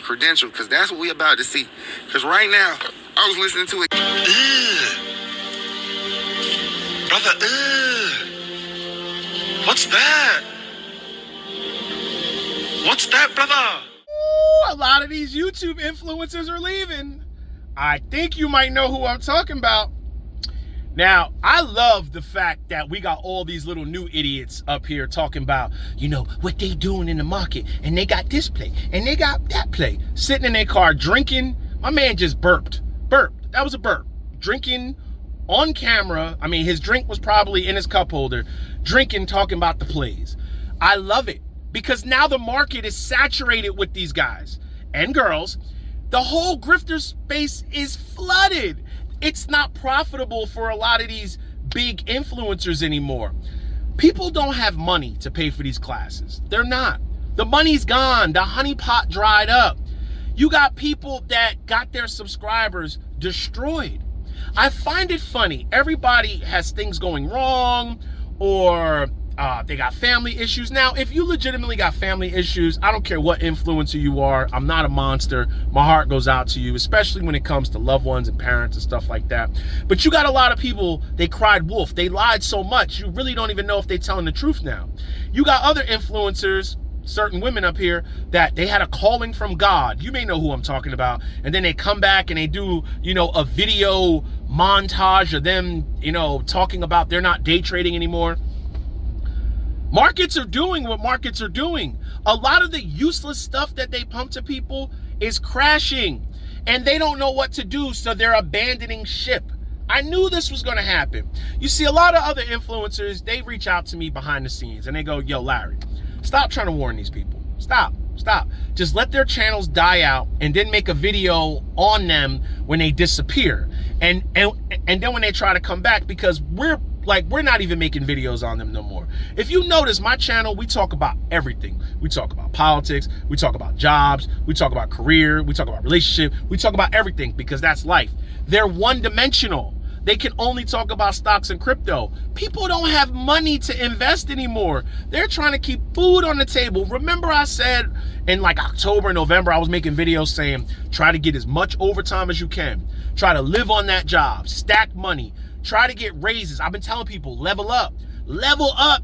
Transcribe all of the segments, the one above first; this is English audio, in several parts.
credentials, because that's what we about to see. Because right now, I was listening to it. Brother, what's that? What's that, brother? Ooh, a lot of these YouTube influencers are leaving. I think you might know who I'm talking about. Now, I love the fact that we got all these little new idiots up here talking about, you know, what they doing in the market. And they got this play, and they got that play. Sitting in their car drinking. My man just burped. Burped. That was a burp. Drinking on camera. I mean, his drink was probably in his cup holder. Drinking, talking about the plays. I love it. Because now the market is saturated with these guys and girls. The whole grifter space is flooded. It's not profitable for a lot of these big influencers anymore. People don't have money to pay for these classes. They're not. The money's gone. The honeypot dried up. You got people that got their subscribers destroyed. I find it funny. Everybody has things going wrong, or they got family issues. Now, if you legitimately got family issues, I don't care what influencer you are. I'm not a monster. My heart goes out to you, especially when it comes to loved ones and parents and stuff like that. But you got a lot of people, they cried wolf. They lied so much, you really don't even know if they're telling the truth now. You got other influencers, certain women up here, that they had a calling from God. You may know who I'm talking about. And then they come back and they do, you know, a video montage of them, you know, talking about they're not day trading anymore. Markets are doing what markets are doing. A lot of the useless stuff that they pump to people is crashing, and they don't know what to do, so they're abandoning ship. I knew this was going to happen. You see, a lot of other influencers, they reach out to me behind the scenes, and they go, yo, Larry, stop trying to warn these people. Stop. Just let their channels die out, and then make a video on them when they disappear. And then when they try to come back, because we're not even making videos on them no more. If you notice, my channel, we talk about everything. We talk about politics, we talk about jobs, we talk about career, we talk about relationship, we talk about everything, because that's life. They're one-dimensional. They can only talk about stocks and crypto. People don't have money to invest anymore. They're trying to keep food on the table. Remember I said in like October, November, I was making videos saying, try to get as much overtime as you can. Try to live on that job, stack money. Try to get raises. I've been telling people, level up,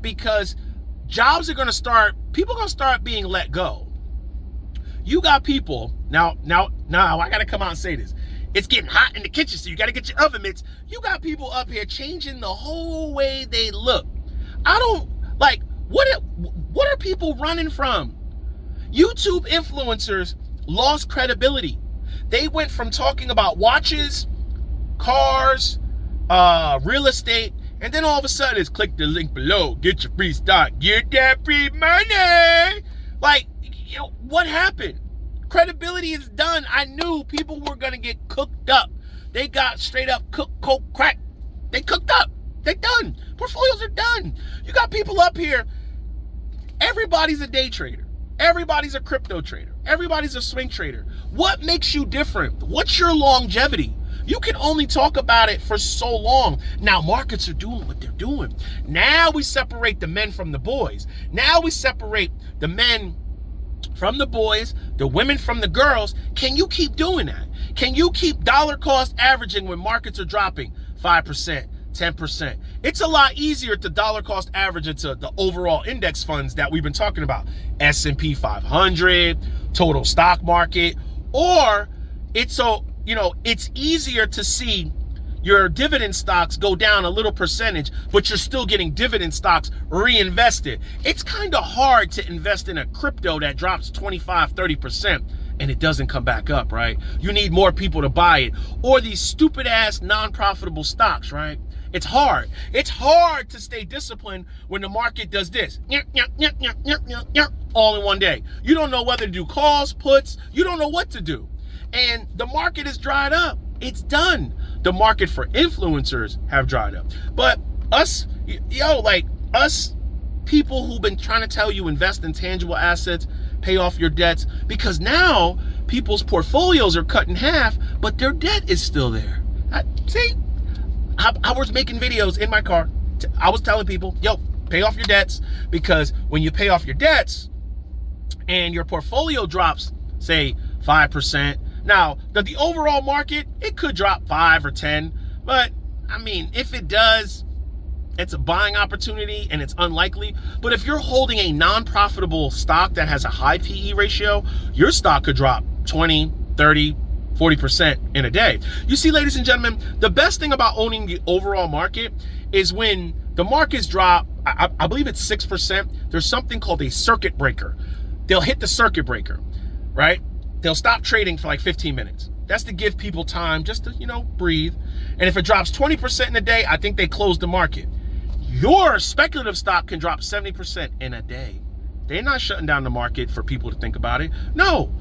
because jobs are going to start, people are going to start being let go. You got people, now, I got to come out and say this. It's getting hot in the kitchen, so you got to get your oven mitts. You got people up here changing the whole way they look. I don't, like, what are people running from? YouTube influencers lost credibility. They went from talking about watches, cars, real estate, and then all of a sudden it's click the link below, get your free stock, get that free money. Like, you know, what happened? Credibility is done. I knew people were gonna get cooked up. They got straight up coke crack. They cooked up. They done. Portfolios are done. You got people up here. Everybody's a day trader. Everybody's a crypto trader. Everybody's a swing trader. What makes you different? What's your longevity? You can only talk about it for so long. Now markets are doing what they're doing. Now we separate the men from the boys. Now we separate the men from the boys, the women from the girls. Can you keep doing that? Can you keep dollar cost averaging when markets are dropping 5%, 10%? It's a lot easier to dollar cost average into the overall index funds that we've been talking about. S&P 500, total stock market, or it's so, you know, it's easier to see your dividend stocks go down a little percentage, but you're still getting dividend stocks reinvested. It's kind of hard to invest in a crypto that drops 25, 30% and it doesn't come back up, right? You need more people to buy it. Or these stupid ass non-profitable stocks, right? It's hard. It's hard to stay disciplined when the market does this. All in one day. You don't know whether to do calls, puts. You don't know what to do. And the market is dried up. It's done. The market for influencers have dried up. But us, us people who've been trying to tell you invest in tangible assets, pay off your debts, because now people's portfolios are cut in half, but their debt is still there. I was making videos in my car. I was telling people, yo, pay off your debts, because when you pay off your debts and your portfolio drops, say 5%. Now, the overall market, it could drop 5 or 10, but I mean, if it does, it's a buying opportunity and it's unlikely. But if you're holding a non-profitable stock that has a high PE ratio, your stock could drop 20, 30, 40% in a day. You see, ladies and gentlemen, the best thing about owning the overall market is when the markets drop, I believe it's 6%, there's something called a circuit breaker. They'll hit the circuit breaker, right? They'll stop trading for like 15 minutes. That's to give people time just to, breathe. And if it drops 20% in a day, I think they close the market. Your speculative stock can drop 70% in a day. They're not shutting down the market for people to think about it. No,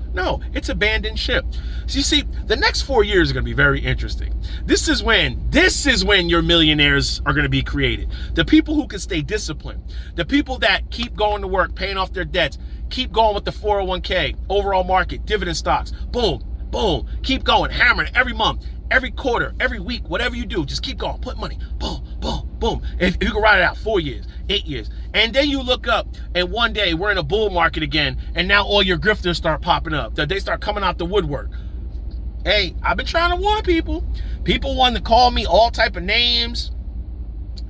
it's abandoned ship. So you see, the next 4 years are going to be very interesting. This is when your millionaires are going to be created. The people who can stay disciplined, the people that keep going to work, paying off their debts, keep going with the 401k, overall market, dividend stocks, boom, boom, keep going, hammering every month, every quarter, every week, whatever you do, just keep going, put money, boom, boom, boom. If you can ride it out 4 years, 8 years, and then you look up and one day we're in a bull market again, and now all your grifters start popping up. They start coming out the woodwork. Hey, I've been trying to warn people. People want to call me all type of names.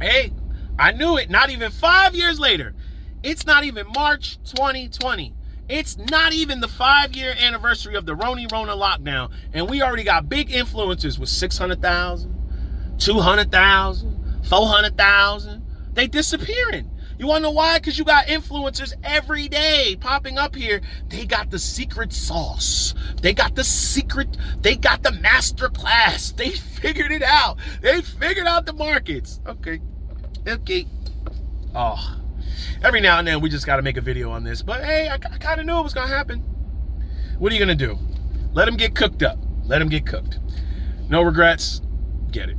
Hey, I knew it. Not even 5 years later. It's not even March 2020. It's not even the 5-year anniversary of the Rona lockdown, and we already got big influencers with 600,000, 200,000, 400,000. They disappearing. You want to know why? Because you got influencers every day popping up here. They got the secret sauce. They got the secret. They got the master class. They figured it out. They figured out the markets. Okay. Oh. Every now and then, we just got to make a video on this. But, hey, I kind of knew it was going to happen. What are you going to do? Let them get cooked up. Let them get cooked. No regrets. Get it.